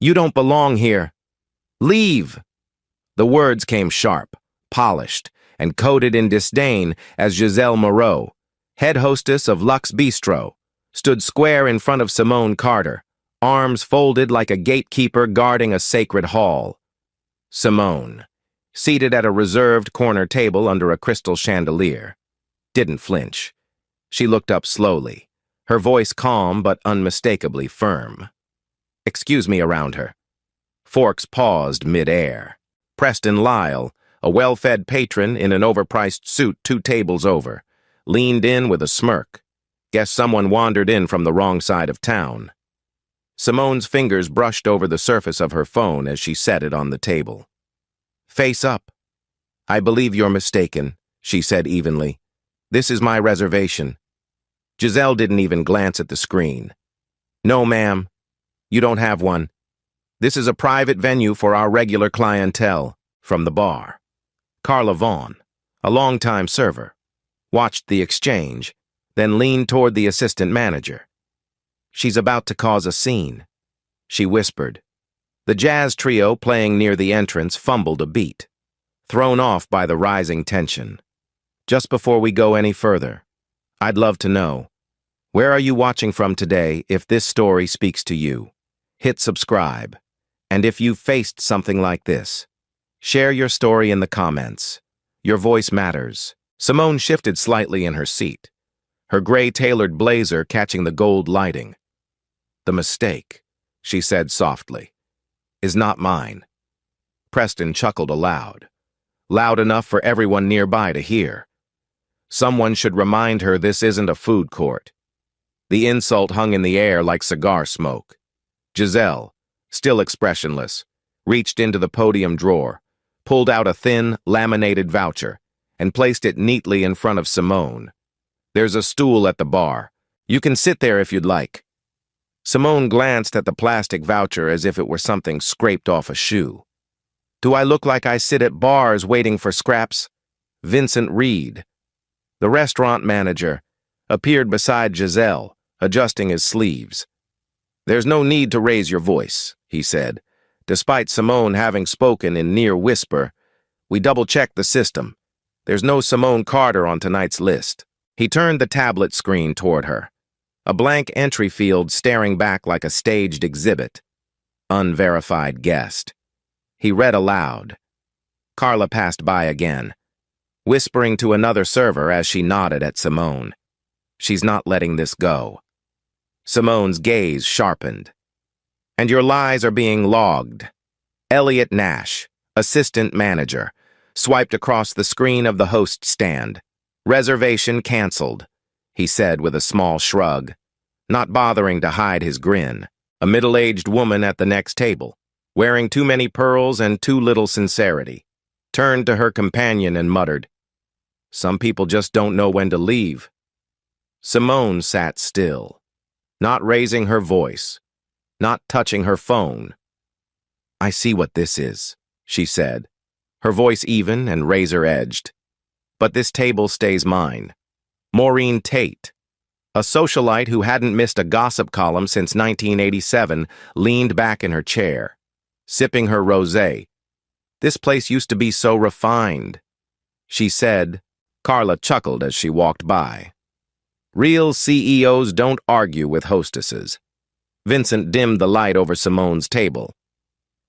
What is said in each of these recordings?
You don't belong here. Leave! The words came sharp, polished, and coded in disdain as Giselle Moreau, head hostess of Lux Bistro, stood square in front of Simone Carter, arms folded like a gatekeeper guarding a sacred hall. Simone, seated at a reserved corner table under a crystal chandelier, didn't flinch. She looked up slowly, her voice calm but unmistakably firm. "Excuse me" around her. Forks paused mid-air. Preston Lyle, a well-fed patron in an overpriced suit 2 tables over, leaned in with a smirk. Guess someone wandered in from the wrong side of town. Simone's fingers brushed over the surface of her phone as she set it on the table. "Face up." "I believe you're mistaken," she said evenly. "This is my reservation." Giselle didn't even glance at the screen. "No, ma'am. You don't have one. This is a private venue for our regular clientele." From the bar, Carla Vaughn, a longtime server, watched the exchange, then leaned toward the assistant manager. "She's about to cause a scene," she whispered. The jazz trio playing near the entrance fumbled a beat, thrown off by the rising tension. "Just before we go any further, I'd love to know, where are you watching from today if this story speaks to you? Hit subscribe. And if you've faced something like this, share your story in the comments. Your voice matters." Simone shifted slightly in her seat, her gray tailored blazer catching the gold lighting. "The mistake," she said softly, "is not mine." Preston chuckled aloud, loud enough for everyone nearby to hear. Someone should remind her this isn't a food court. The insult hung in the air like cigar smoke. Giselle, still expressionless, reached into the podium drawer, pulled out a thin, laminated voucher, and placed it neatly in front of Simone. "There's a stool at the bar. You can sit there if you'd like." Simone glanced at the plastic voucher as if it were something scraped off a shoe. "Do I look like I sit at bars waiting for scraps?" Vincent Reed, the restaurant manager, appeared beside Giselle, adjusting his sleeves. "There's no need to raise your voice," he said. Despite Simone having spoken in near whisper, "We double-checked the system. There's no Simone Carter on tonight's list." He turned the tablet screen toward her, a blank entry field staring back like a staged exhibit. "Unverified guest." He read aloud. Carla passed by again, whispering to another server as she nodded at Simone. "She's not letting this go." Simone's gaze sharpened. "And your lies are being logged." Elliot Nash, assistant manager, swiped across the screen of the host stand. "Reservation canceled," he said with a small shrug, not bothering to hide his grin. A middle-aged woman at the next table, wearing too many pearls and too little sincerity, turned to her companion and muttered, "Some people just don't know when to leave." Simone sat still, not raising her voice, not touching her phone. "I see what this is," she said, her voice even and razor-edged. "But this table stays mine." Maureen Tate, a socialite who hadn't missed a gossip column since 1987, leaned back in her chair, sipping her rosé. "This place used to be so refined," she said. Carla chuckled as she walked by. "Real CEOs don't argue with hostesses." Vincent dimmed the light over Simone's table.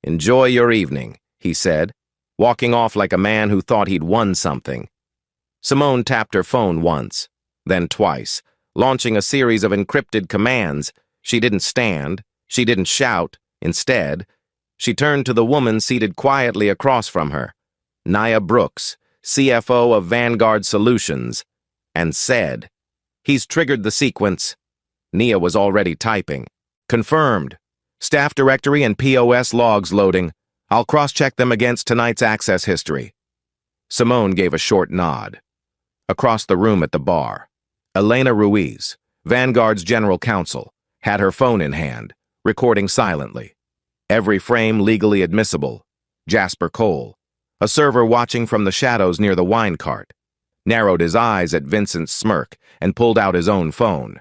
"Enjoy your evening," he said, walking off like a man who thought he'd won something. Simone tapped her phone once, then twice, launching a series of encrypted commands. She didn't stand, she didn't shout. Instead, she turned to the woman seated quietly across from her, Nia Brooks, CFO of Vanguard Solutions, and said, "He's triggered the sequence." Nia was already typing. "Confirmed. Staff directory and POS logs loading. I'll cross-check them against tonight's access history." Simone gave a short nod. Across the room at the bar, Elena Ruiz, Vanguard's general counsel, had her phone in hand, recording silently. Every frame legally admissible. Jasper Cole, a server watching from the shadows near the wine cart, narrowed his eyes at Vincent's smirk and pulled out his own phone,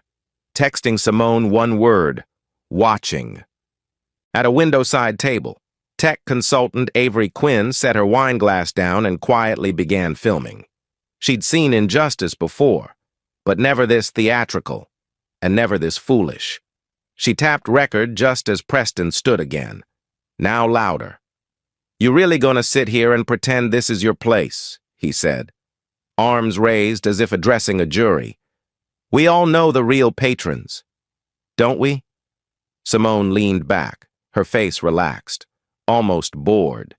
texting Simone one word: "Watching." At a window-side table, tech consultant Avery Quinn set her wine glass down and quietly began filming. She'd seen injustice before, but never this theatrical, and never this foolish. She tapped record just as Preston stood again, now louder. "You really gonna sit here and pretend this is your place?" he said, arms raised as if addressing a jury. "We all know the real patrons, don't we?" Simone leaned back, her face relaxed, almost bored.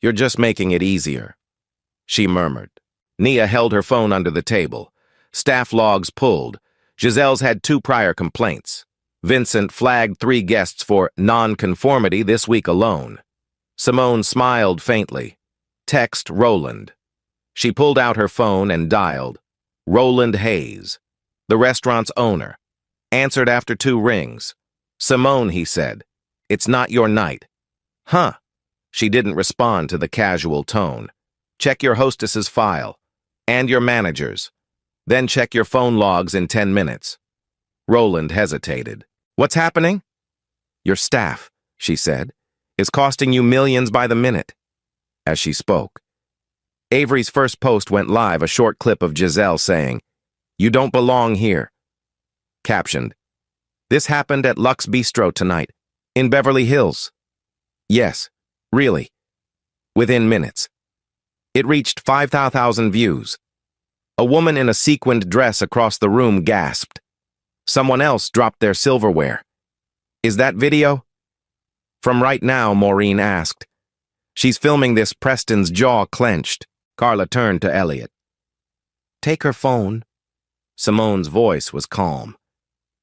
"You're just making it easier," she murmured. Nia held her phone under the table. Staff logs pulled. Giselle's had 2 prior complaints. Vincent flagged 3 guests for non-conformity this week alone. Simone smiled faintly. Text Roland. She pulled out her phone and dialed. Roland Hayes, the restaurant's owner. Answered after 2 rings. "Simone," he said, "it's not your night." "Huh." She didn't respond to the casual tone. "Check your hostess's file. And your manager's. Then check your phone logs in 10 minutes. Roland hesitated. "What's happening?" "Your staff," she said, "is costing you millions by the minute." As she spoke, Avery's first post went live, a short clip of Giselle saying, "You don't belong here." Captioned, "This happened at Lux Bistro tonight, in Beverly Hills." Yes, really. Within minutes. It reached 5,000 views. A woman in a sequined dress across the room gasped. Someone else dropped their silverware. "Is that video?" "From right now," Maureen asked. "She's filming this." Preston's jaw clenched. Carla turned to Elliot. "Take her phone." Simone's voice was calm.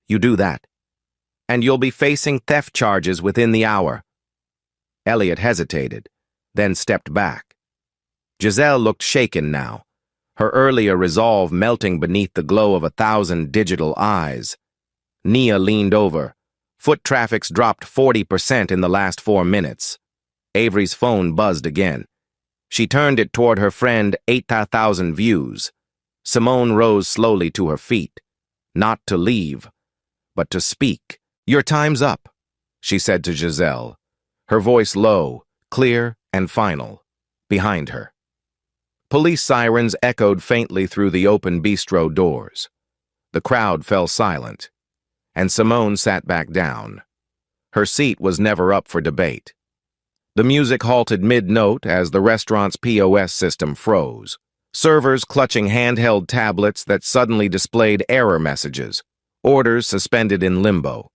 "You do that, and you'll be facing theft charges within the hour." Elliot hesitated, then stepped back. Giselle looked shaken now, her earlier resolve melting beneath the glow of 1,000 digital eyes. Nia leaned over. Foot traffic's dropped 40% in the last 4 minutes. Avery's phone buzzed again. She turned it toward her friend. 8,000 views. Simone rose slowly to her feet, not to leave, but to speak. "Your time's up," she said to Giselle, her voice low, clear and final, behind her. Police sirens echoed faintly through the open bistro doors. The crowd fell silent, and Simone sat back down. Her seat was never up for debate. The music halted mid-note as the restaurant's POS system froze, servers clutching handheld tablets that suddenly displayed error messages, orders suspended in limbo.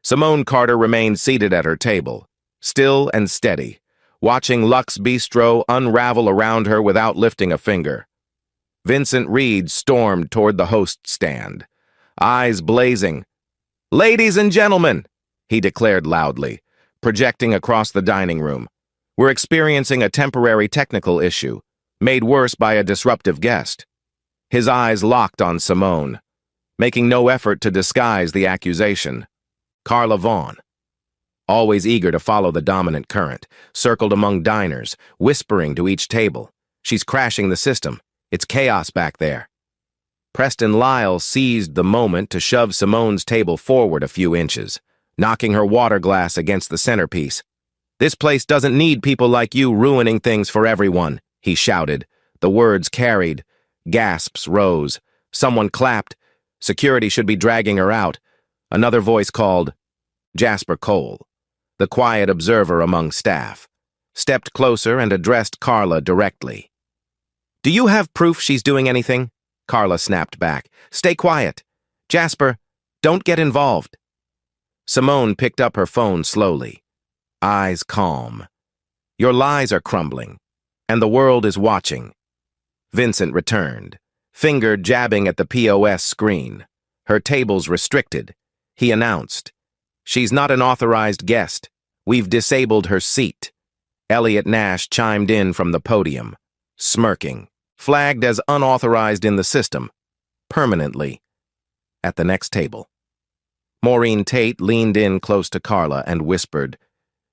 Simone Carter remained seated at her table, still and steady, watching Lux Bistro unravel around her without lifting a finger. Vincent Reed stormed toward the host stand, eyes blazing. "Ladies and gentlemen," he declared loudly, projecting across the dining room, "we're experiencing a temporary technical issue, made worse by a disruptive guest." His eyes locked on Simone, making no effort to disguise the accusation. Carla Vaughn, always eager to follow the dominant current, circled among diners, whispering to each table, "She's crashing the system. It's chaos back there." Preston Lyle seized the moment to shove Simone's table forward a few inches, knocking her water glass against the centerpiece. "This place doesn't need people like you ruining things for everyone," he shouted. The words carried. Gasps rose. Someone clapped. Security should be dragging her out. Another voice called. Jasper Cole, the quiet observer among staff, stepped closer and addressed Carla directly. "Do you have proof she's doing anything?" Carla snapped back. "Stay quiet. Jasper, don't get involved." Simone picked up her phone slowly, eyes calm. "Your lies are crumbling, and the world is watching." Vincent returned, finger jabbing at the POS screen. Her table's restricted. He announced, "She's not an authorized guest. We've disabled her seat." Elliot Nash chimed in from the podium, smirking, flagged as unauthorized in the system, permanently. At the next table, Maureen Tate leaned in close to Carla and whispered,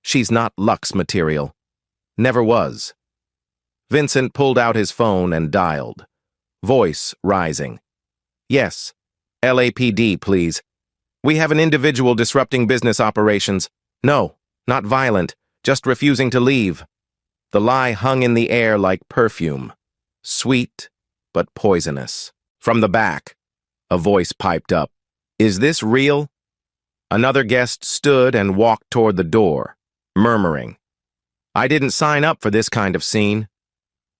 "She's not Lux material. Never was." Vincent pulled out his phone and dialed, voice rising. "Yes, LAPD, please. We have an individual disrupting business operations. No, not violent, just refusing to leave. The lie hung in the air like perfume, sweet but poisonous. From the back, a voice piped up. Is this real? Another guest stood and walked toward the door, murmuring. I didn't sign up for this kind of scene.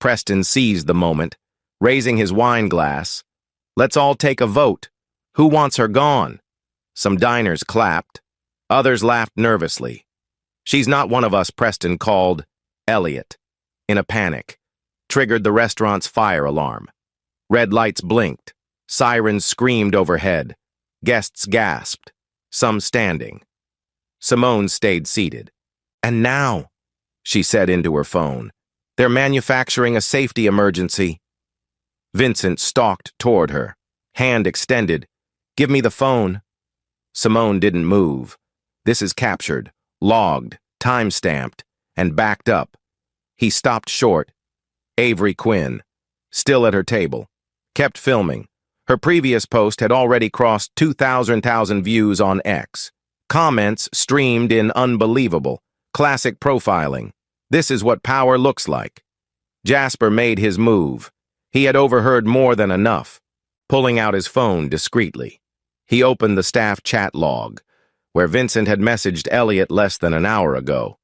Preston seized the moment, raising his wine glass. Let's all take a vote. Who wants her gone? Some diners clapped. Others laughed nervously. She's not one of us, Preston called. Elliot, in a panic, triggered the restaurant's fire alarm. Red lights blinked. Sirens screamed overhead. Guests gasped, some standing. Simone stayed seated. And now, she said into her phone, they're manufacturing a safety emergency. Vincent stalked toward her, hand extended. Give me the phone. Simone didn't move. This is captured, logged, time-stamped, and backed up. He stopped short. Avery Quinn, still at her table, kept filming. Her previous post had already crossed 2,000 views on X. Comments streamed in unbelievable, classic profiling. This is what power looks like. Jasper made his move. He had overheard more than enough. Pulling out his phone discreetly, he opened the staff chat log, where Vincent had messaged Elliot less than an hour ago.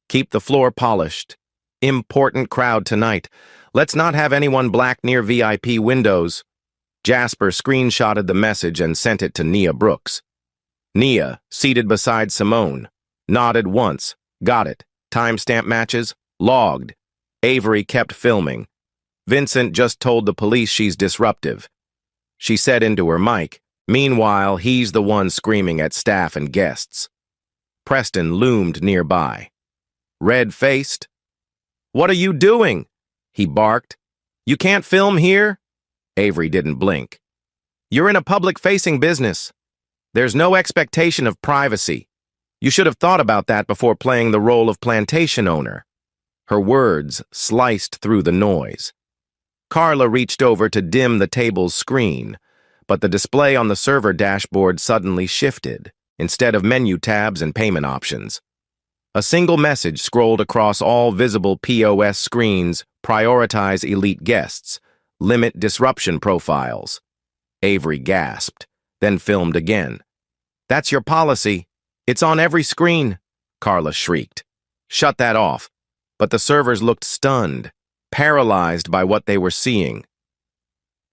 Keep the floor polished. Important crowd tonight. Let's not have anyone black near VIP windows. Jasper screenshotted the message and sent it to Nia Brooks. Nia, seated beside Simone, nodded once. Got it. Timestamp matches? Logged. Avery kept filming. Vincent just told the police she's disruptive. She said into her mic. Meanwhile, he's the one screaming at staff and guests. Preston loomed nearby. Red-faced. What are you doing? He barked. You can't film here? Avery didn't blink. You're in a public-facing business. There's no expectation of privacy. You should have thought about that before playing the role of plantation owner. Her words sliced through the noise. Carla reached over to dim the table's screen, but the display on the server dashboard suddenly shifted, instead of menu tabs and payment options. A single message scrolled across all visible POS screens. Prioritize elite guests. Limit disruption profiles. Avery gasped, then filmed again. That's your policy. It's on every screen, Carla shrieked. Shut that off. But the servers looked stunned, paralyzed by what they were seeing.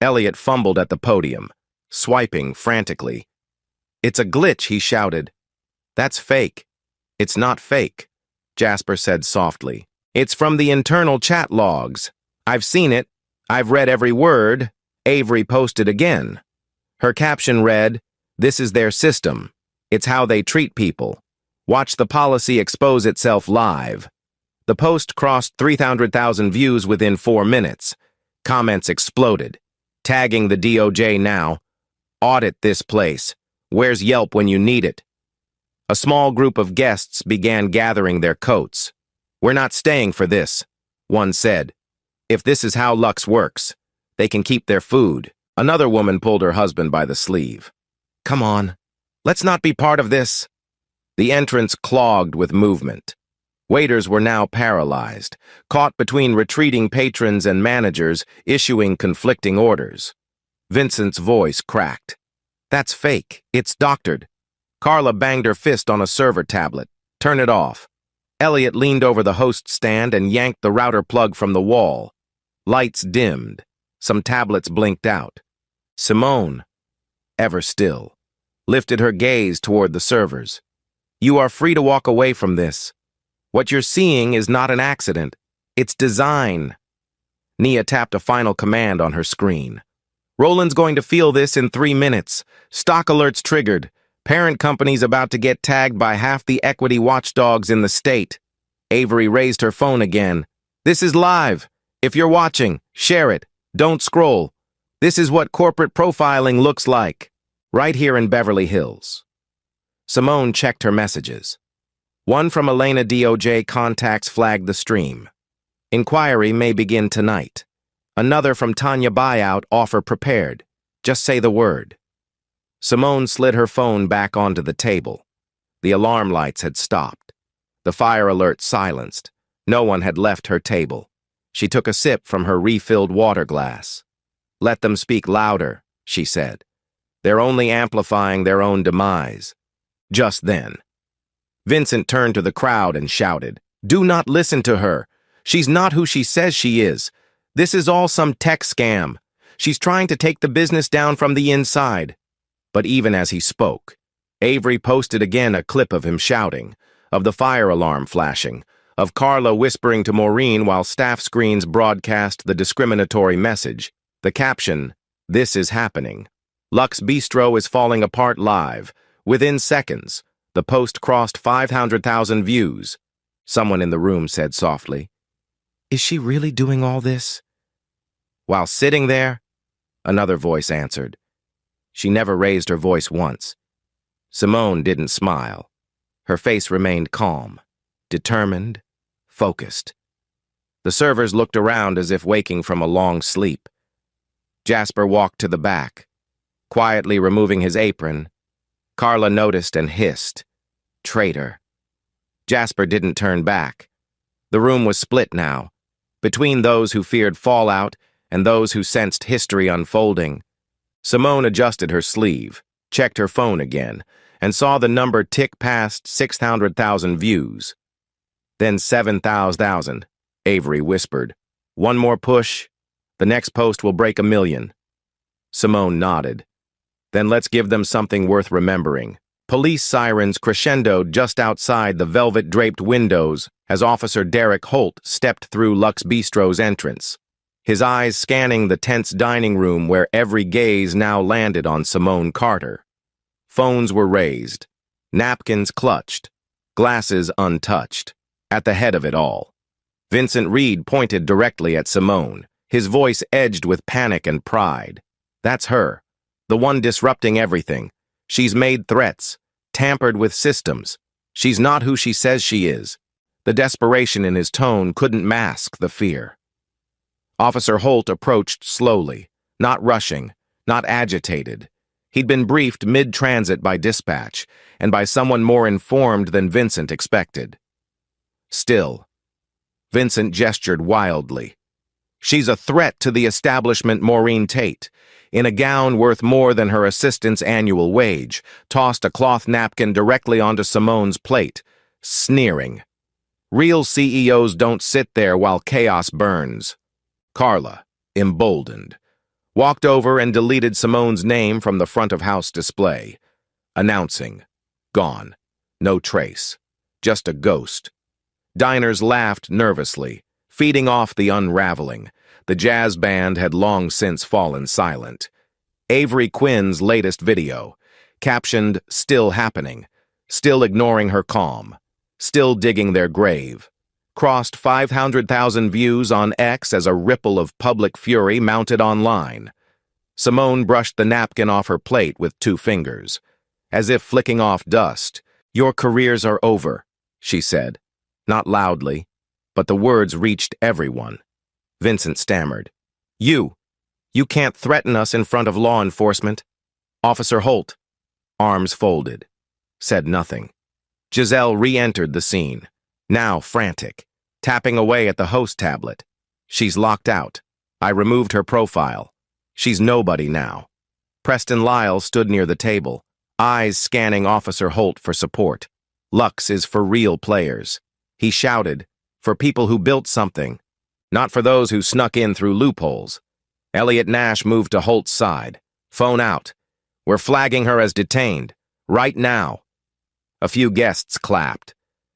Elliot fumbled at the podium, swiping frantically. It's a glitch, he shouted. That's fake. It's not fake, Jasper said softly. It's from the internal chat logs. I've seen it. I've read every word. Avery posted again. Her caption read, This is their system. It's how they treat people. Watch the policy expose itself live. The post crossed 300,000 views within 4 minutes. Comments exploded, tagging the DOJ now. Audit this place. Where's Yelp when you need it? A small group of guests began gathering their coats. We're not staying for this, one said. If this is how Lux works, they can keep their food. Another woman pulled her husband by the sleeve. Come on, let's not be part of this. The entrance clogged with movement. Waiters were now paralyzed, caught between retreating patrons and managers issuing conflicting orders. Vincent's voice cracked. That's fake. It's doctored. Carla banged her fist on a server tablet. Turn it off. Elliot leaned over the host stand and yanked the router plug from the wall. Lights dimmed. Some tablets blinked out. Simone, ever still, lifted her gaze toward the servers. You are free to walk away from this. What you're seeing is not an accident. It's design. Nia tapped a final command on her screen. Roland's going to feel this in 3 minutes. Stock alerts triggered. Parent company's about to get tagged by half the equity watchdogs in the state. Avery raised her phone again. This is live. If you're watching, share it. Don't scroll. This is what corporate profiling looks like. Right here in Beverly Hills. Simone checked her messages. One from Elena DOJ contacts flagged the stream. Inquiry may begin tonight. Another from Tanya Buyout, offer prepared. Just say the word. Simone slid her phone back onto the table. The alarm lights had stopped. The fire alert silenced. No one had left her table. She took a sip from her refilled water glass. "Let them speak louder," she said. "They're only amplifying their own demise." Just then, Vincent turned to the crowd and shouted, "Do not listen to her. She's not who she says she is. This is all some tech scam. She's trying to take the business down from the inside." But even as he spoke, Avery posted again a clip of him shouting, of the fire alarm flashing, of Carla whispering to Maureen while staff screens broadcast the discriminatory message. The caption, "This is happening. Lux Bistro is falling apart live. Within seconds, the post crossed 500,000 views." Someone in the room said softly, "Is she really doing all this?" "While sitting there?" another voice answered. She never raised her voice once. Simone didn't smile. Her face remained calm, determined, focused. The servers looked around as if waking from a long sleep. Jasper walked to the back, quietly removing his apron. Carla noticed and hissed, "Traitor." Jasper didn't turn back. The room was split now, between those who feared fallout and those who sensed history unfolding. Simone adjusted her sleeve, checked her phone again, and saw the number tick past 600,000 views. Then 7,000, Avery whispered. "One more push. The next post will break 1 million. Simone nodded. "Then let's give them something worth remembering." Police sirens crescendoed just outside the velvet-draped windows as Officer Derek Holt stepped through Lux Bistro's entrance, his eyes scanning the tense dining room where every gaze now landed on Simone Carter. Phones were raised, napkins clutched, glasses untouched. At the head of it all, Vincent Reed pointed directly at Simone, his voice edged with panic and pride. "That's her, the one disrupting everything. She's made threats, tampered with systems. She's not who she says she is." The desperation in his tone couldn't mask the fear. Officer Holt approached slowly, not rushing, not agitated. He'd been briefed mid-transit by dispatch, and by someone more informed than Vincent expected. Still, Vincent gestured wildly. "She's a threat to the establishment, Maureen Tate. In a gown worth more than her assistant's annual wage, tossed a cloth napkin directly onto Simone's plate, sneering. Real CEOs don't sit there while chaos burns." Carla, emboldened, walked over and deleted Simone's name from the front-of-house display, announcing, "Gone. No trace. Just a ghost." Diners laughed nervously, feeding off the unraveling. The jazz band had long since fallen silent. Avery Quinn's latest video, captioned "Still Happening," still ignoring her calm, still digging their grave, crossed 500,000 views on X as a ripple of public fury mounted online. Simone brushed the napkin off her plate with 2 fingers, as if flicking off dust. "Your careers are over," she said, not loudly, but the words reached everyone. Vincent stammered. You can't threaten us in front of law enforcement." Officer Holt, arms folded, said nothing. Giselle re-entered the scene, now frantic, tapping away at the host tablet. "She's locked out. I removed her profile. She's nobody now." Preston Lyle stood near the table, eyes scanning Officer Holt for support. "Lux is for real players," he shouted, "for people who built something, not for those who snuck in through loopholes." Elliot Nash moved to Holt's side. "Phone out. We're flagging her as detained. Right now." A few guests clapped,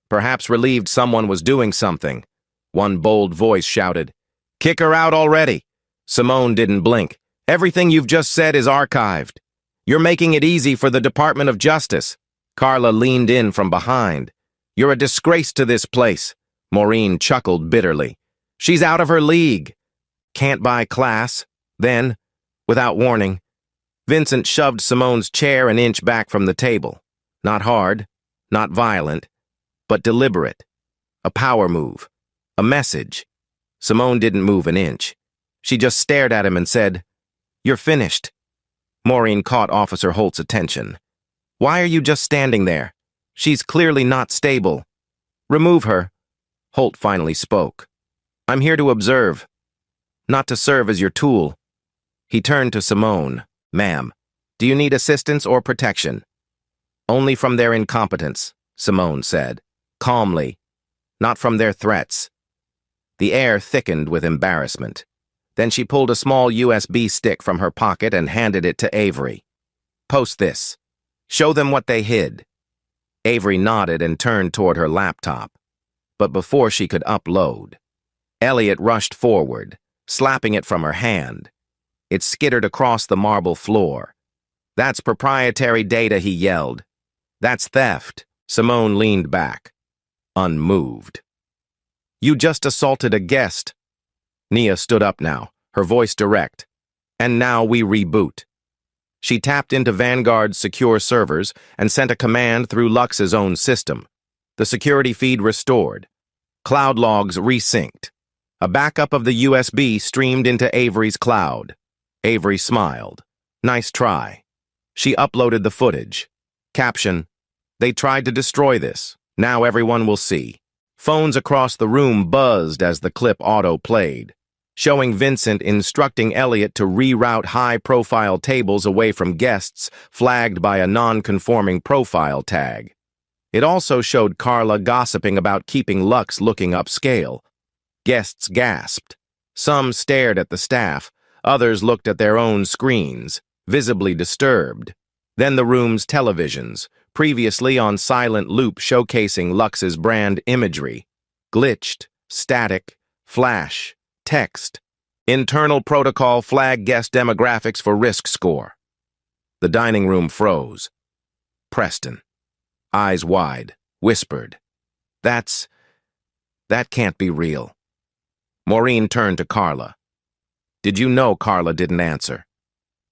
perhaps relieved someone was doing something. One bold voice shouted, "Kick her out already." Simone didn't blink. "Everything you've just said is archived. You're making it easy for the Department of Justice." Carla leaned in from behind. "You're a disgrace to this place." Maureen chuckled bitterly. "She's out of her league." "Can't buy class." Then, without warning, Vincent shoved Simone's chair an inch back from the table. Not hard, not violent, but deliberate. A power move. A message. Simone didn't move an inch. She just stared at him and said, "You're finished." Maureen caught Officer Holt's attention. "Why are you just standing there? She's clearly not stable. Remove her. Holt finally spoke. I'm here to observe, not to serve as your tool. He turned to Simone. Ma'am, do you need assistance or protection? Only from their incompetence, Simone said, calmly, not from their threats. The air thickened with embarrassment. Then she pulled a small USB stick from her pocket and handed it to Avery. Post this. Show them what they hid. Avery nodded and turned toward her laptop. But before she could upload, Elliot rushed forward, slapping it from her hand. It skittered across the marble floor. That's proprietary data, he yelled. That's theft. Simone leaned back, unmoved. You just assaulted a guest. Nia stood up now, her voice direct. And now we reboot. She tapped into Vanguard's secure servers and sent a command through Lux's own system. The security feed restored. Cloud logs resynced. A backup of the USB streamed into Avery's cloud. Avery smiled. Nice try. She uploaded the footage. Caption: They tried to destroy this. Now everyone will see. Phones across the room buzzed as the clip auto-played, showing Vincent instructing Elliot to reroute high-profile tables away from guests flagged by a non-conforming profile tag. It also showed Carla gossiping about keeping Lux looking upscale. Guests gasped. Some stared at the staff, others looked at their own screens, visibly disturbed. Then the room's televisions, previously on silent loop showcasing Lux's brand imagery, glitched, static, flash, text. Internal protocol flag guest demographics for risk score. The dining room froze. Preston, eyes wide, whispered, That can't be real. Maureen turned to Carla. Did you know? Carla didn't answer.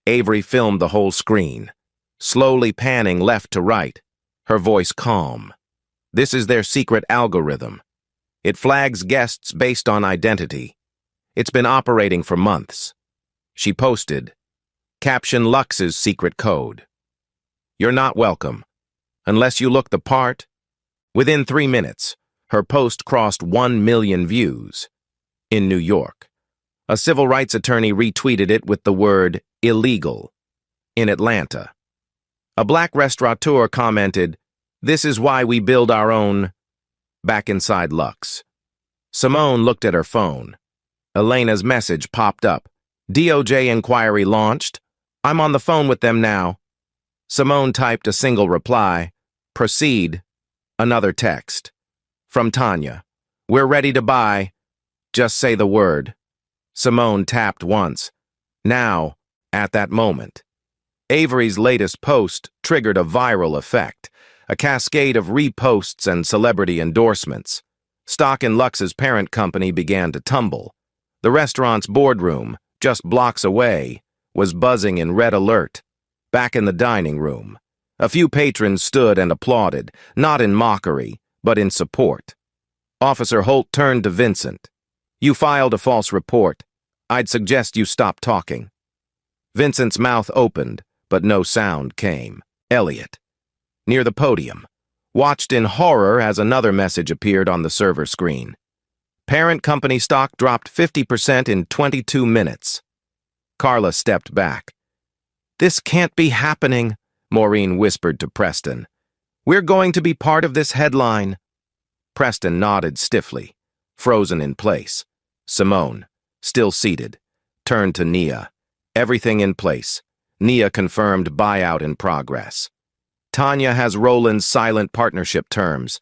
Avery filmed the whole screen, slowly panning left to right, her voice calm. This is their secret algorithm. It flags guests based on identity. It's been operating for months. She posted, Caption: Lux's secret code. You're not welcome. Unless you look the part. Within 3 minutes, her post crossed 1 million views. In New York, a civil rights attorney retweeted it with the word illegal. In Atlanta, a black restaurateur commented, This is why we build our own. Back inside Lux, Simone looked at her phone. Elena's message popped up. DOJ inquiry launched. I'm on the phone with them now. Simone typed a single reply. Proceed. Another text. From Tanya. We're ready to buy. Just say the word. Simone tapped once. Now, at that moment. Avery's latest post triggered a viral effect, a cascade of reposts and celebrity endorsements. Stock in Lux's parent company began to tumble. The restaurant's boardroom, just blocks away, was buzzing in red alert. Back in the dining room, a few patrons stood and applauded, not in mockery, but in support. Officer Holt turned to Vincent. You filed a false report. I'd suggest you stop talking. Vincent's mouth opened, but no sound came. Elliot, near the podium, watched in horror as another message appeared on the server screen. Parent company stock dropped 50% in 22 minutes. Carla stepped back. This can't be happening, Maureen whispered to Preston. We're going to be part of this headline. Preston nodded stiffly, frozen in place. Simone, still seated, turned to Nia. Everything in place. Nia confirmed buyout in progress. Tanya has Roland's silent partnership terms.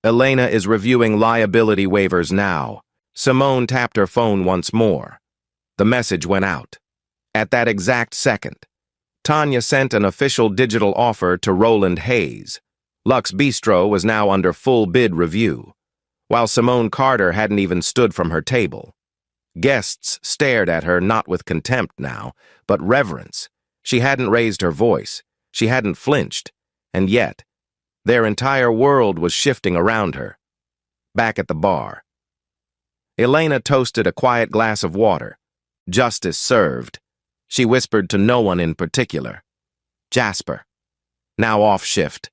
Elena is reviewing liability waivers now. Simone tapped her phone once more. The message went out. At that exact second, Tanya sent an official digital offer to Roland Hayes. Lux Bistro was now under full bid review, while Simone Carter hadn't even stood from her table. Guests stared at her not with contempt now, but reverence. She hadn't raised her voice. She hadn't flinched. And yet, their entire world was shifting around her. Back at the bar, Elena toasted a quiet glass of water. Justice served. She whispered to no one in particular. Jasper, now off shift.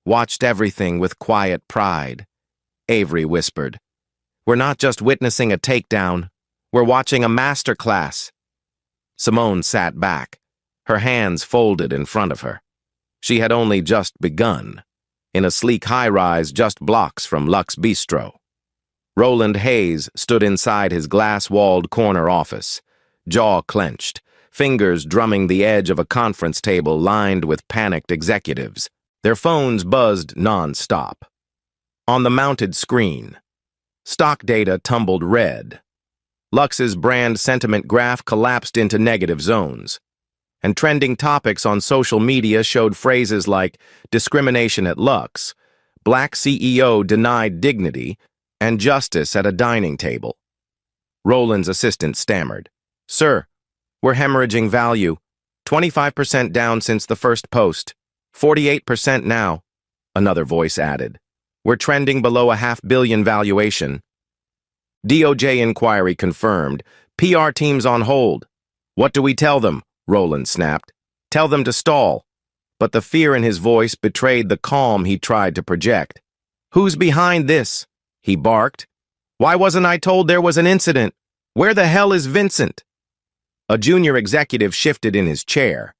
watched everything with quiet pride. Avery whispered, "We're not just witnessing a takedown. We're watching a masterclass." Simone sat back, her hands folded in front of her. She had only just begun, in a sleek high-rise just blocks from Lux Bistro. Roland Hayes stood inside his glass-walled corner office, jaw clenched, fingers drumming the edge of a conference table lined with panicked executives. Their phones buzzed non-stop. On the mounted screen, stock data tumbled red. Lux's brand sentiment graph collapsed into negative zones, and trending topics on social media showed phrases like discrimination at Lux, black CEO denied dignity, and justice at a dining table. Roland's assistant stammered, "Sir, we're hemorrhaging value. 25% down since the first post. 48% now," another voice added. "We're trending below a $500 million valuation." DOJ inquiry confirmed. "PR team's on hold." "What do we tell them?" Roland snapped. "Tell them to stall." But the fear in his voice betrayed the calm he tried to project. "Who's behind this?" he barked. "Why wasn't I told there was an incident? Where the hell is Vincent?" A junior executive shifted in his chair.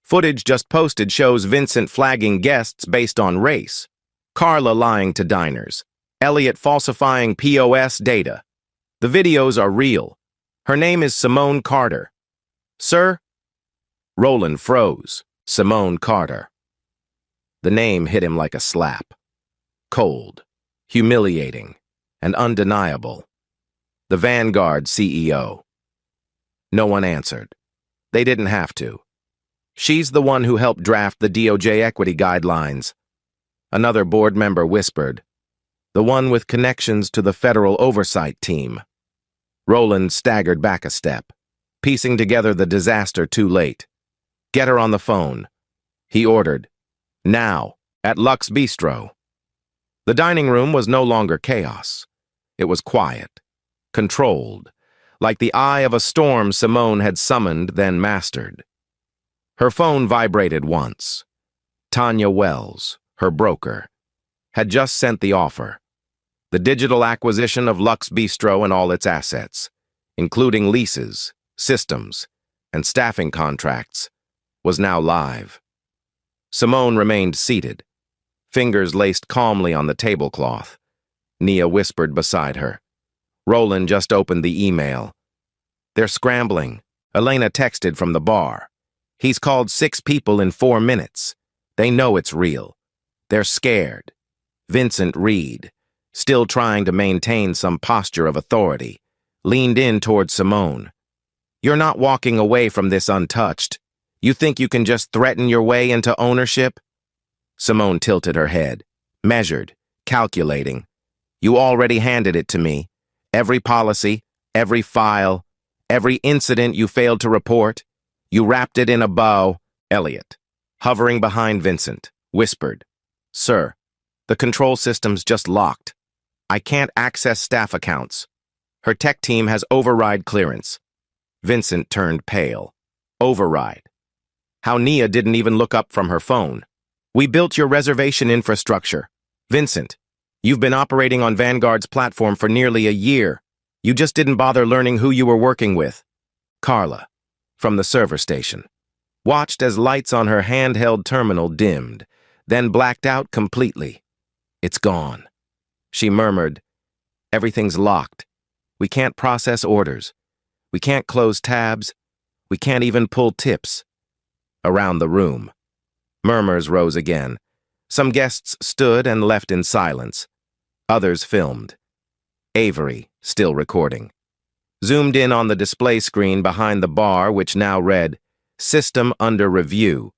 Footage just posted shows Vincent flagging guests based on race, Carla lying to diners, Elliot falsifying POS data. The videos are real. Her name is Simone Carter. "Sir?" Roland froze. Simone Carter. The name hit him like a slap. Cold, humiliating, and undeniable. The Vanguard CEO. No one answered. They didn't have to. "She's the one who helped draft the DOJ equity guidelines." Another board member whispered, "The one with connections to the federal oversight team." Roland staggered back a step, piecing together the disaster too late. "Get her on the phone," he ordered. "Now, at Lux Bistro." The dining room was no longer chaos. It was quiet, controlled, like the eye of a storm Simone had summoned, then mastered. Her phone vibrated once. Tanya Wells, her broker, had just sent the offer. The digital acquisition of Lux Bistro and all its assets, including leases, systems, and staffing contracts, was now live. Simone remained seated, fingers laced calmly on the tablecloth. Nia whispered beside her. Roland just opened the email. "They're scrambling," Elena texted from the bar. "He's called 6 people in 4 minutes. They know it's real. They're scared." Vincent Reed, still trying to maintain some posture of authority, leaned in toward Simone. "You're not walking away from this untouched. You think you can just threaten your way into ownership?" Simone tilted her head, measured, calculating. "You already handed it to me. Every policy, every file, every incident you failed to report. You wrapped it in a bow." Elliot, hovering behind Vincent, whispered, "Sir, the control system's just locked. I can't access staff accounts. Her tech team has override clearance." Vincent turned pale. Override. How Nia didn't even look up from her phone. "We built your reservation infrastructure. Vincent, you've been operating on Vanguard's platform for nearly a year. You just didn't bother learning who you were working with." Carla, from the server station, watched as lights on her handheld terminal dimmed, then blacked out completely. "It's gone," she murmured. "Everything's locked. We can't process orders. We can't close tabs. We can't even pull tips." Around the room, murmurs rose again. Some guests stood and left in silence. Others filmed. Avery, still recording, zoomed in on the display screen behind the bar, which now read, "System under review.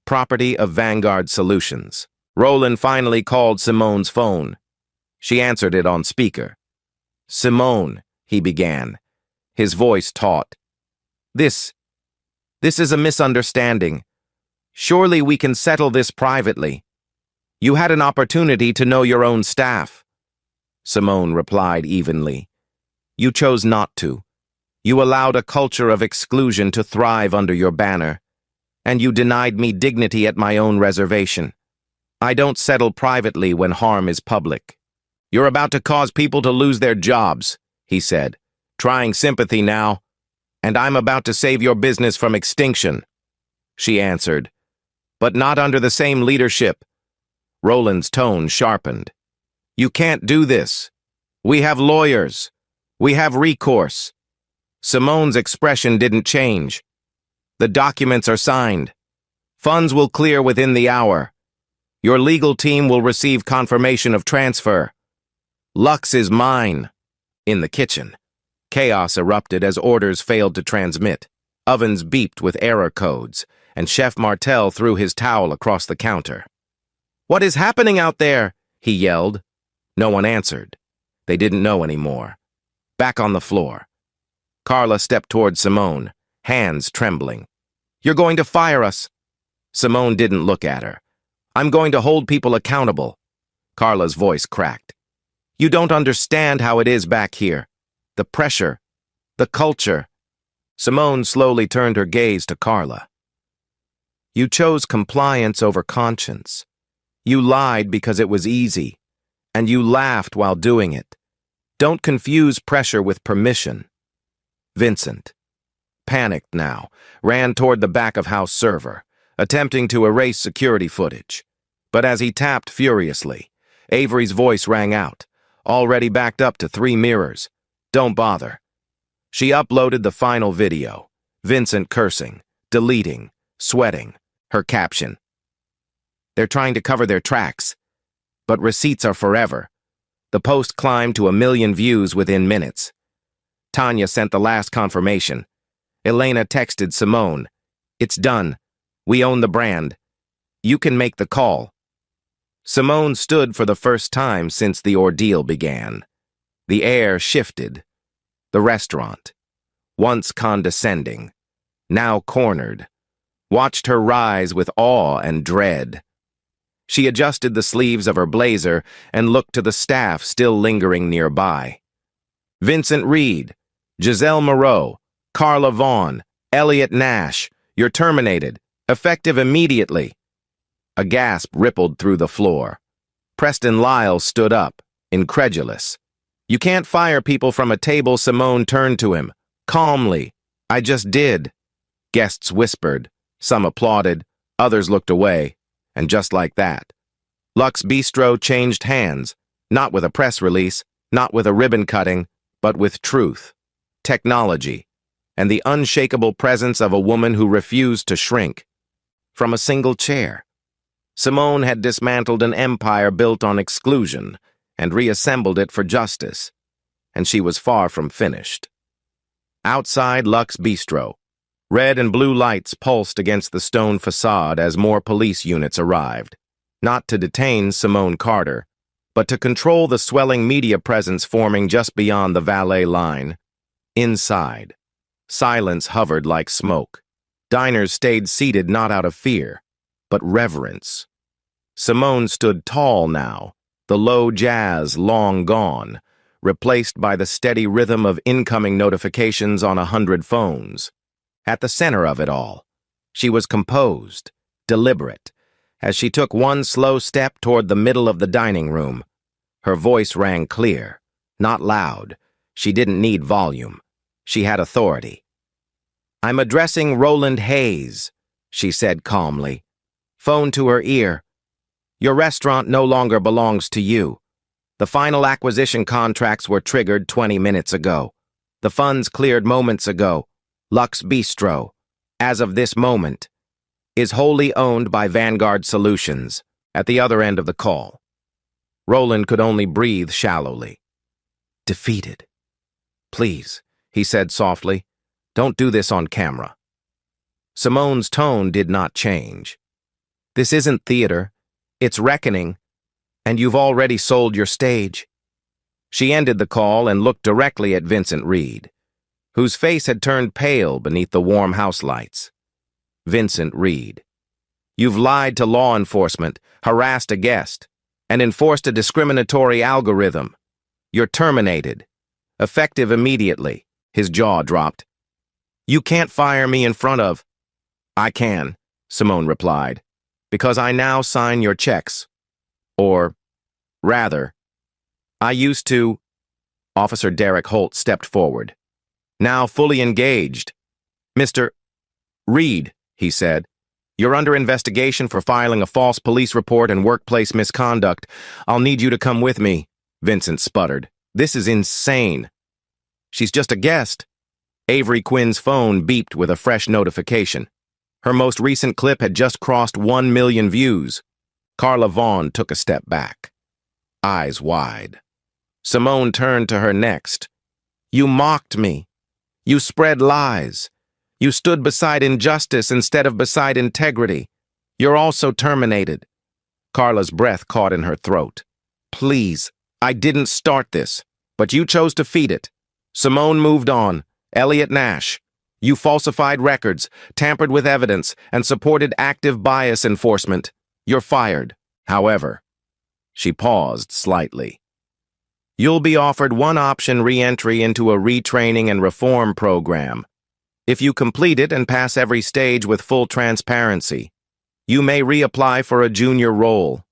Property of Vanguard Solutions." Roland finally called Simone's phone. She answered it on speaker. "Simone," he began, his voice taut. This is a misunderstanding. Surely we can settle this privately. You had an opportunity to know your own staff." Simone replied evenly. "You chose not to. You allowed a culture of exclusion to thrive under your banner, and you denied me dignity at my own reservation. I don't settle privately when harm is public. You're about to cause people to lose their jobs, he said, trying sympathy now. And I'm about to save your business from extinction, she answered. But not under the same leadership. Roland's tone sharpened. You can't do this. We have lawyers. We have recourse. Simone's expression didn't change. The documents are signed. Funds will clear within the hour. Your legal team will receive confirmation of transfer. Lux is mine. In the kitchen, chaos erupted as orders failed to transmit. Ovens beeped with error codes, and Chef Martel threw his towel across the counter. What is happening out there? He yelled. No one answered. They didn't know anymore. Back on the floor. Carla stepped toward Simone, hands trembling. You're going to fire us. Simone didn't look at her. I'm going to hold people accountable. Carla's voice cracked. You don't understand how it is back here. The pressure. The culture. Simone slowly turned her gaze to Carla. You chose compliance over conscience. You lied because it was easy, and you laughed while doing it. Don't confuse pressure with permission. Vincent, panicked now, ran toward the back-of-house server, attempting to erase security footage. But as he tapped furiously, Avery's voice rang out, already backed up to 3 mirrors. Don't bother. She uploaded the final video, Vincent cursing, deleting, sweating, her caption. They're trying to cover their tracks, but receipts are forever. The post climbed to 1 million views within minutes. Tanya sent the last confirmation. Elena texted Simone. It's done. We own the brand. You can make the call. Simone stood for the first time since the ordeal began. The air shifted. The restaurant, once condescending, now cornered, watched her rise with awe and dread. She adjusted the sleeves of her blazer and looked to the staff still lingering nearby. Vincent Reed, Giselle Moreau, Carla Vaughn, Elliot Nash, you're terminated, effective immediately. A gasp rippled through the floor. Preston Lyle stood up, incredulous. You can't fire people from a table. Simone turned to him, calmly. I just did. Guests whispered. Some applauded. Others looked away. And just like that, Lux Bistro changed hands, not with a press release, not with a ribbon cutting, but with truth, technology, and the unshakable presence of a woman who refused to shrink. From a single chair, Simone had dismantled an empire built on exclusion and reassembled it for justice, and she was far from finished. Outside Lux Bistro, red and blue lights pulsed against the stone facade as more police units arrived, not to detain Simone Carter, but to control the swelling media presence forming just beyond the valet line. Inside, silence hovered like smoke. Diners stayed seated not out of fear, but reverence. Simone stood tall now, the low jazz long gone, replaced by the steady rhythm of incoming notifications on 100 phones. At the center of it all, she was composed, deliberate, as she took one slow step toward the middle of the dining room. Her voice rang clear, not loud. She didn't need volume. She had authority. I'm addressing Roland Hayes, she said calmly. Phone to her ear. Your restaurant no longer belongs to you. The final acquisition contracts were triggered 20 minutes ago. The funds cleared moments ago. Lux Bistro, as of this moment, is wholly owned by Vanguard Solutions. At the other end of the call, Roland could only breathe shallowly. Defeated. Please, he said softly, don't do this on camera. Simone's tone did not change. This isn't theater. It's reckoning, and you've already sold your stage. She ended the call and looked directly at Vincent Reed, whose face had turned pale beneath the warm house lights. Vincent Reed, you've lied to law enforcement, harassed a guest, and enforced a discriminatory algorithm. You're terminated. Effective immediately. His jaw dropped. You can't fire me in front of... I can, Simone replied, because I now sign your checks Or, rather, I used to. Officer Derek Holt stepped forward. Now fully engaged. Mr. Reed, he said, you're under investigation for filing a false police report and workplace misconduct. I'll need you to come with me, Vincent sputtered. This is insane. She's just a guest. Avery Quinn's phone beeped with a fresh notification. Her most recent clip had just crossed 1 million views. Carla Vaughn took a step back, eyes wide. Simone turned to her next. You mocked me. You spread lies. You stood beside injustice instead of beside integrity. You're also terminated. Carla's breath caught in her throat. Please, I didn't start this, but you chose to feed it. Simone moved on. Elliot Nash, you falsified records, tampered with evidence, and supported active bias enforcement. You're fired. However, she paused slightly. You'll be offered one option re-entry into a retraining and reform program. If you complete it and pass every stage with full transparency, you may reapply for a junior role.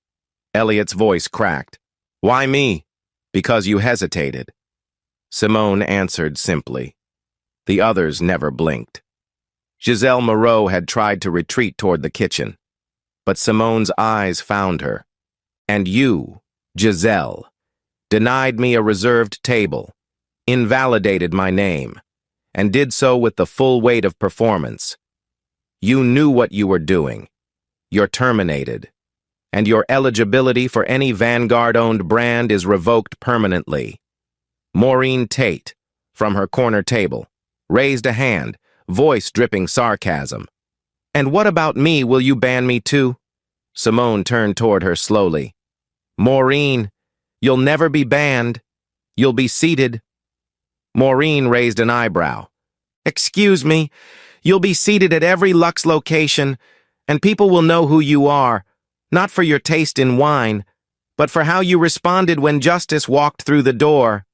Elliot's voice cracked. Why me? Because you hesitated. Simone answered simply. The others never blinked. Giselle Moreau had tried to retreat toward the kitchen, but Simone's eyes found her. And you, Giselle, denied me a reserved table, invalidated my name, and did so with the full weight of performance. You knew what you were doing. You're terminated, and your eligibility for any Vanguard-owned brand is revoked permanently. Maureen Tate, from her corner table, raised a hand, voice dripping sarcasm. And what about me? Will you ban me too? Simone turned toward her slowly. Maureen, you'll never be banned. You'll be seated. Maureen raised an eyebrow. Excuse me, you'll be seated at every Lux location, and people will know who you are, not for your taste in wine, but for how you responded when justice walked through the door.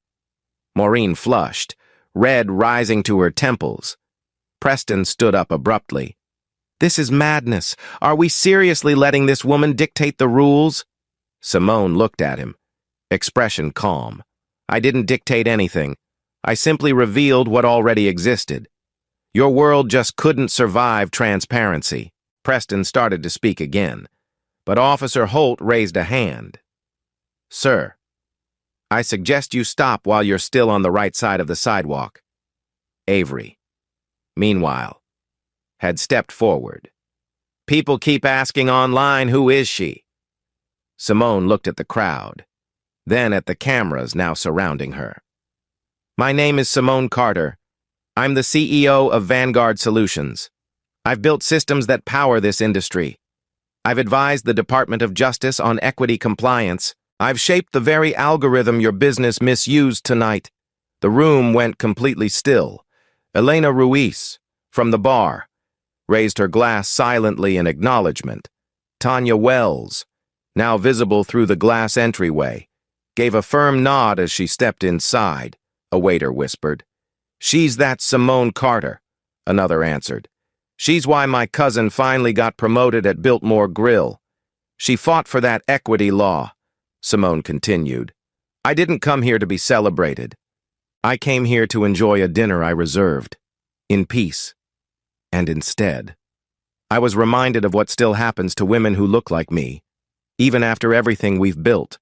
Maureen flushed, red rising to her temples. Preston stood up abruptly. This is madness. Are we seriously letting this woman dictate the rules? Simone looked at him, expression calm. I didn't dictate anything. I simply revealed what already existed. Your world just couldn't survive transparency. Preston started to speak again, but Officer Holt raised a hand. Sir, I suggest you stop while you're still on the right side of the sidewalk. Avery, meanwhile, had stepped forward. People keep asking online, who is she? Simone looked at the crowd, then at the cameras now surrounding her. My name is Simone Carter. I'm the CEO of Vanguard Solutions. I've built systems that power this industry. I've advised the Department of Justice on equity compliance. I've shaped the very algorithm your business misused tonight. The room went completely still. Elena Ruiz, from the bar, raised her glass silently in acknowledgement. Tanya Wells, now visible through the glass entryway, gave a firm nod as she stepped inside. A waiter whispered. She's that Simone Carter, another answered. She's why my cousin finally got promoted at Biltmore Grill. She fought for that equity law, Simone continued. I didn't come here to be celebrated. I came here to enjoy a dinner I reserved, in peace. And instead, I was reminded of what still happens to women who look like me, even after everything we've built.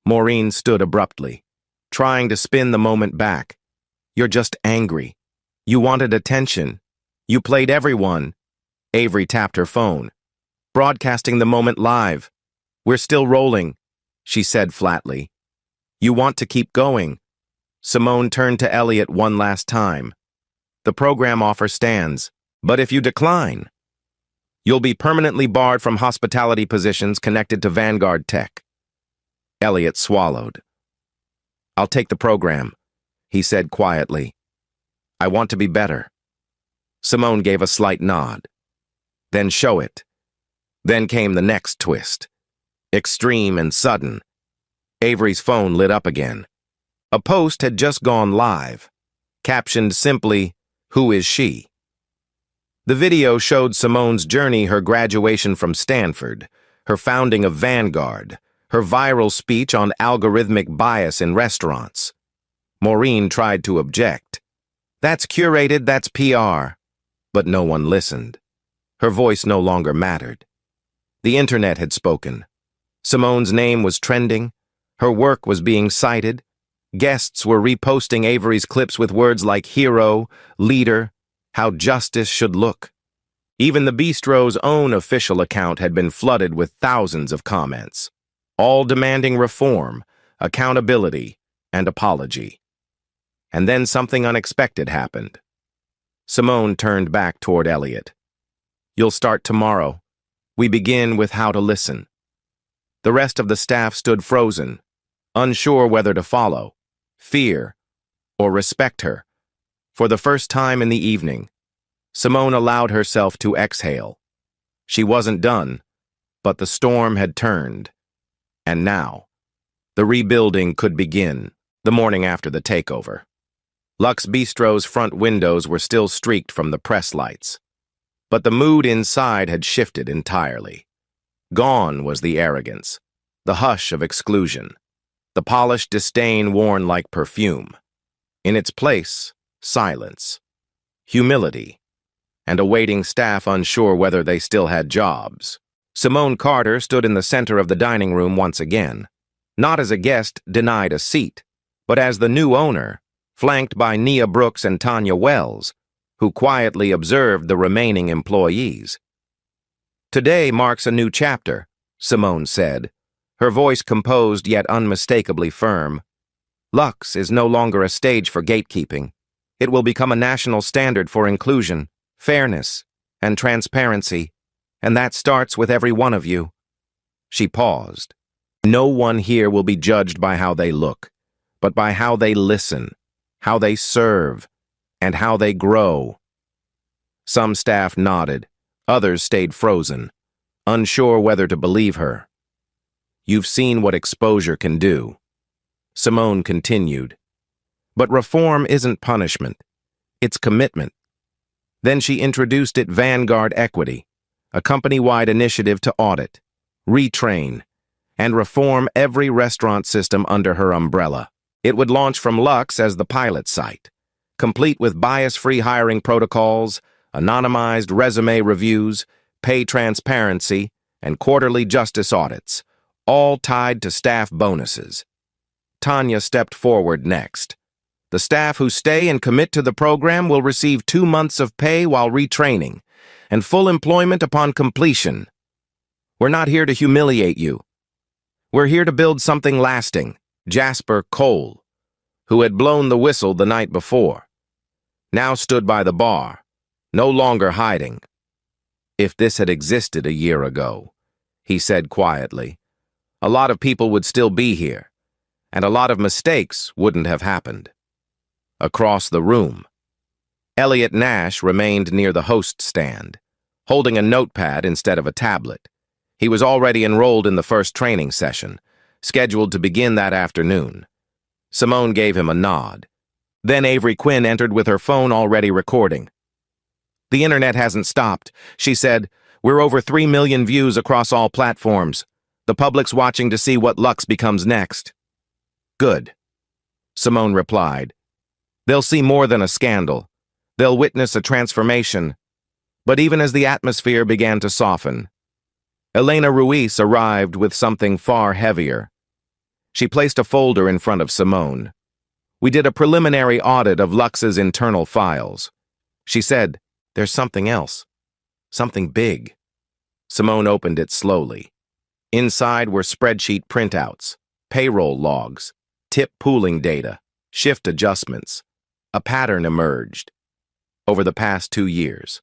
Maureen stood abruptly, trying to spin the moment back. You're just angry. You wanted attention. You played everyone. Avery tapped her phone. Broadcasting the moment live. We're still rolling, she said flatly. You want to keep going. Simone turned to Elliot one last time. The program offer stands, but if you decline, you'll be permanently barred from hospitality positions connected to Vanguard Tech. Elliot swallowed. I'll take the program, he said quietly. I want to be better. Simone gave a slight nod. Then show it. Then came the next twist. Extreme and sudden. Avery's phone lit up again. A post had just gone live, captioned simply, Who is she? The video showed Simone's journey, her graduation from Stanford, her founding of Vanguard, her viral speech on algorithmic bias in restaurants. Maureen tried to object. That's curated, that's PR. But no one listened. Her voice no longer mattered. The internet had spoken. Simone's name was trending. Her work was being cited. Guests were reposting Avery's clips with words like hero, leader, how justice should look. Even the bistro's own official account had been flooded with thousands of comments, all demanding reform, accountability, and apology. And then something unexpected happened. Simone turned back toward Elliot. You'll start tomorrow. We begin with how to listen. The rest of the staff stood frozen, unsure whether to follow, fear, or respect her. For the first time in the evening, Simone allowed herself to exhale. She wasn't done, but the storm had turned. And now, the rebuilding could begin the morning after the takeover. Lux Bistro's front windows were still streaked from the press lights. But the mood inside had shifted entirely. Gone was the arrogance, the hush of exclusion, the polished disdain worn like perfume. In its place, silence, humility, and a waiting staff unsure whether they still had jobs. Simone Carter stood in the center of the dining room once again, not as a guest denied a seat, but as the new owner, flanked by Nia Brooks and Tanya Wells, who quietly observed the remaining employees. Today marks a new chapter, Simone said, her voice composed yet unmistakably firm. Lux is no longer a stage for gatekeeping. It will become a national standard for inclusion, fairness, and transparency, and that starts with every one of you. She paused. No one here will be judged by how they look, but by how they listen, how they serve, and how they grow. Some staff nodded, others stayed frozen, unsure whether to believe her. You've seen what exposure can do. Simone continued. But reform isn't punishment. It's commitment. Then she introduced it Vanguard Equity, a company-wide initiative to audit, retrain, and reform every restaurant system under her umbrella. It would launch from Lux as the pilot site, complete with bias-free hiring protocols, anonymized resume reviews, pay transparency, and quarterly justice audits, all tied to staff bonuses. Tanya stepped forward next. The staff who stay and commit to the program will receive 2 months of pay while retraining, and full employment upon completion. We're not here to humiliate you. We're here to build something lasting. Jasper Cole, who had blown the whistle the night before, now stood by the bar, no longer hiding. If this had existed a year ago, he said quietly, a lot of people would still be here, and a lot of mistakes wouldn't have happened. Across the room, Elliot Nash remained near the host stand, holding a notepad instead of a tablet. He was already enrolled in the first training session, scheduled to begin that afternoon. Simone gave him a nod. Then Avery Quinn entered with her phone already recording. The internet hasn't stopped, she said. We're over 3 million views across all platforms. The public's watching to see what Lux becomes next. Good, Simone replied. They'll see more than a scandal. They'll witness a transformation. But even as the atmosphere began to soften, Elena Ruiz arrived with something far heavier. She placed a folder in front of Simone. We did a preliminary audit of Lux's internal files. She said, there's something else. Something big. Simone opened it slowly. Inside were spreadsheet printouts, payroll logs, tip pooling data, shift adjustments. A pattern emerged. Over the past 2 years,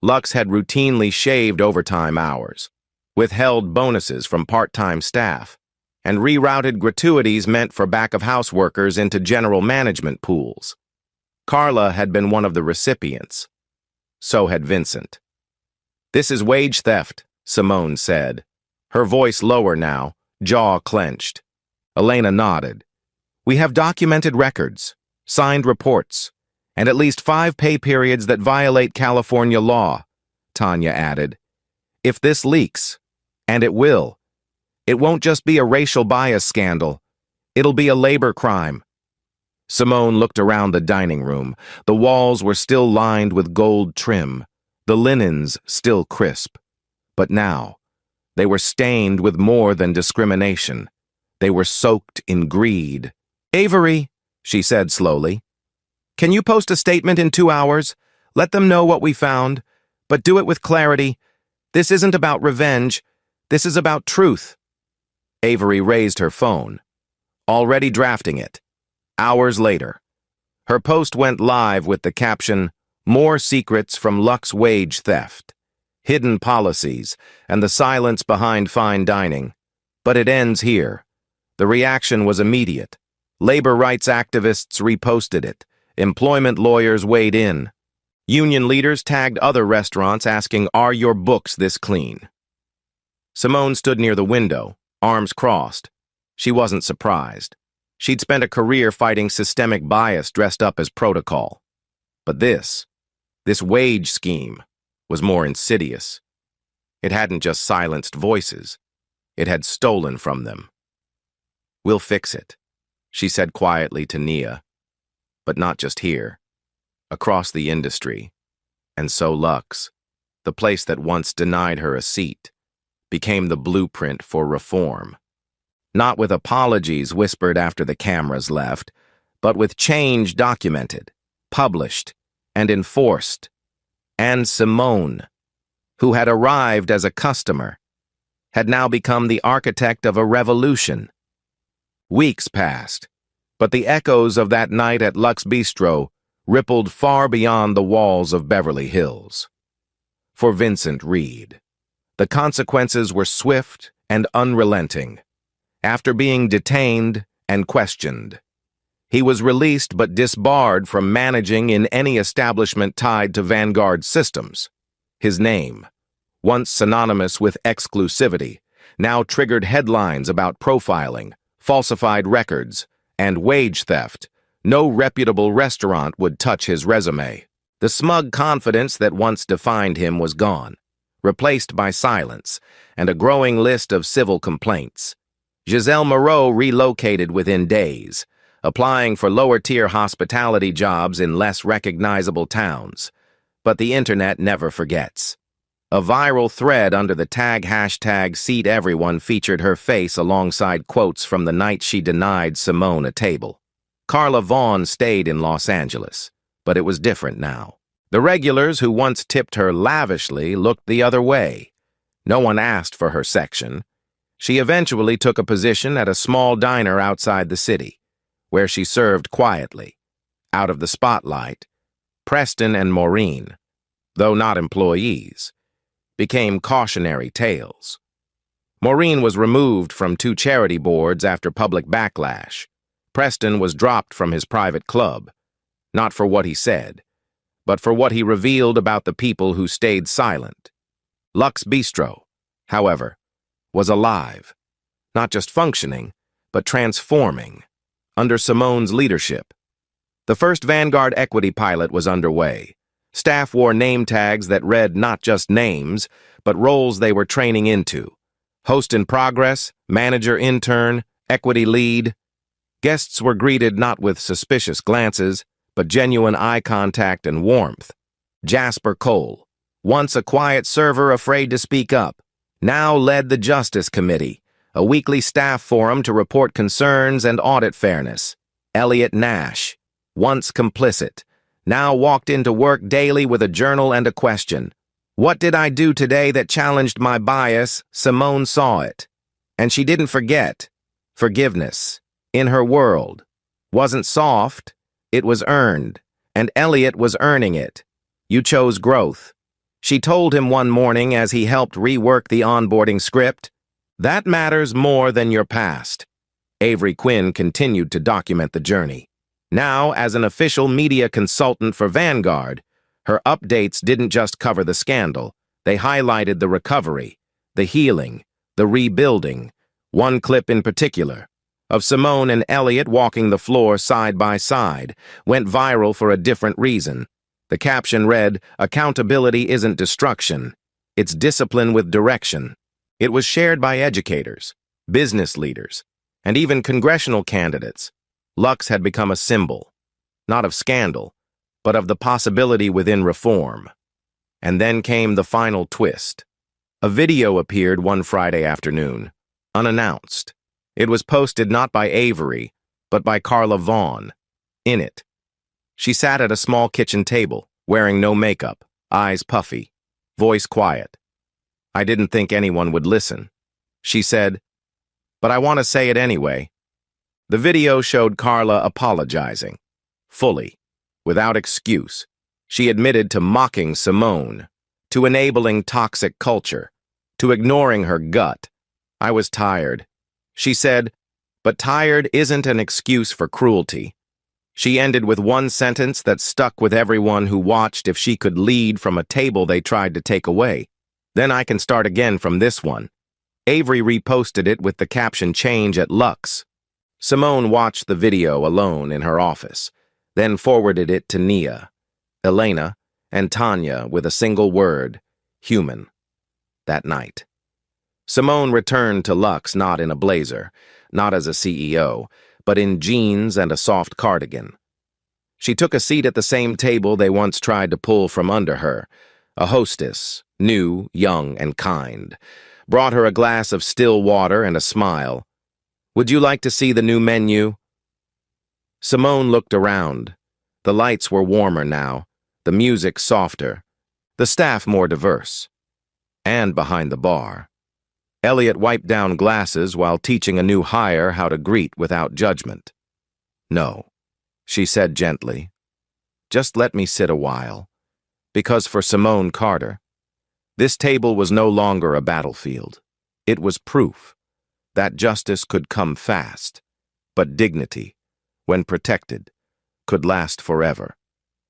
Lux had routinely shaved overtime hours, withheld bonuses from part-time staff, and rerouted gratuities meant for back-of-house workers into general management pools. Carla had been one of the recipients. So had Vincent. This is wage theft, Simone said, her voice lower now, jaw clenched. Elena nodded. We have documented records, signed reports, and at least 5 pay periods that violate California law, Tanya added. If this leaks, and it will, It won't just be a racial bias scandal. It'll be a labor crime. Simone looked around the dining room. The walls were still lined with gold trim, the linens still crisp. But now, they were stained with more than discrimination. They were soaked in greed. "Avery," she said slowly, "can you post a statement in 2 hours? Let them know what we found, but do it with clarity. This isn't about revenge. This is about truth." Avery raised her phone, already drafting it. Hours later, her post went live with the caption, "More secrets from Lux wage theft, hidden policies, and the silence behind fine dining." But it ends here. The reaction was immediate. Labor rights activists reposted it. Employment lawyers weighed in. Union leaders tagged other restaurants asking, "Are your books this clean?" Simone stood near the window, arms crossed. She wasn't surprised. She'd spent a career fighting systemic bias dressed up as protocol. But this wage scheme, was more insidious. It hadn't just silenced voices. It had stolen from them. "We'll fix it," she said quietly to Nia. But not just here. Across the industry. And so Lux, the place that once denied her a seat, became the blueprint for reform. Not with apologies whispered after the cameras left, but with change documented, published, and enforced. And Simone, who had arrived as a customer, had now become the architect of a revolution. Weeks passed, but the echoes of that night at Lux Bistro rippled far beyond the walls of Beverly Hills. For Vincent Reed, the consequences were swift and unrelenting. After being detained and questioned, he was released but disbarred from managing in any establishment tied to Vanguard Systems. His name, once synonymous with exclusivity, now triggered headlines about profiling, falsified records, and wage theft. No reputable restaurant would touch his resume. The smug confidence that once defined him was gone, replaced by silence and a growing list of civil complaints. Giselle Moreau relocated within days, applying for lower-tier hospitality jobs in less recognizable towns. But the internet never forgets. A viral thread under the tag hashtag #SeatEveryone featured her face alongside quotes from the night she denied Simone a table. Carla Vaughn stayed in Los Angeles, but it was different now. The regulars who once tipped her lavishly looked the other way. No one asked for her section. She eventually took a position at a small diner outside the city, where she served quietly. Out of the spotlight, Preston and Maureen, though not employees, became cautionary tales. Maureen was removed from 2 charity boards after public backlash. Preston was dropped from his private club, not for what he said, but for what he revealed about the people who stayed silent. Lux Bistro, however, was alive, not just functioning, but transforming, under Simone's leadership. The first Vanguard Equity pilot was underway. Staff wore name tags that read not just names, but roles they were training into. Host in progress, manager intern, equity lead. Guests were greeted not with suspicious glances, but genuine eye contact and warmth. Jasper Cole, once a quiet server afraid to speak up, now led the Justice Committee, a weekly staff forum to report concerns and audit fairness. Elliot Nash, once complicit, now walked into work daily with a journal and a question. "What did I do today that challenged my bias?" Simone saw it. And she didn't forget. Forgiveness, in her world, wasn't soft, it was earned, and Elliot was earning it. "You chose growth," she told him one morning as he helped rework the onboarding script. "That matters more than your past." Avery Quinn continued to document the journey. Now, as an official media consultant for Vanguard, her updates didn't just cover the scandal. They highlighted the recovery, the healing, the rebuilding. One clip in particular, of Simone and Elliot walking the floor side by side, went viral for a different reason. The caption read, "Accountability isn't destruction. It's discipline with direction." It was shared by educators, business leaders, and even congressional candidates. Lux had become a symbol, not of scandal, but of the possibility within reform. And then came the final twist. A video appeared one Friday afternoon, unannounced. It was posted not by Avery, but by Carla Vaughn. In it, she sat at a small kitchen table, wearing no makeup, eyes puffy, voice quiet. "I didn't think anyone would listen," she said, "but I want to say it anyway." The video showed Carla apologizing, fully, without excuse. She admitted to mocking Simone, to enabling toxic culture, to ignoring her gut. "I was tired," she said, but tired isn't an excuse for cruelty. She ended with one sentence that stuck with everyone who watched. "If she could lead from a table they tried to take away, then I can start again from this one." Avery reposted it with the caption "Change at Lux." Simone watched the video alone in her office, then forwarded it to Nia, Elena, and Tanya with a single word: human. That night, Simone returned to Lux not in a blazer, not as a CEO, but in jeans and a soft cardigan. She took a seat at the same table they once tried to pull from under her. A hostess, new, young, and kind, brought her a glass of still water and a smile. "Would you like to see the new menu?" Simone looked around. The lights were warmer now, the music softer, the staff more diverse. And behind the bar, Elliot wiped down glasses while teaching a new hire how to greet without judgment. "No," she said gently. "Just let me sit a while." Because for Simone Carter, this table was no longer a battlefield. It was proof that justice could come fast, but dignity, when protected, could last forever.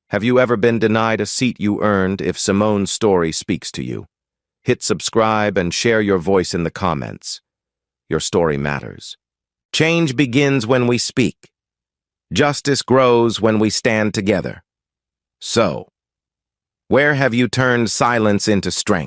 Have you ever been denied a seat you earned? If Simone's story speaks to you, hit subscribe and share your voice in the comments. Your story matters. Change begins when we speak. Justice grows when we stand together. So, where have you turned silence into strength?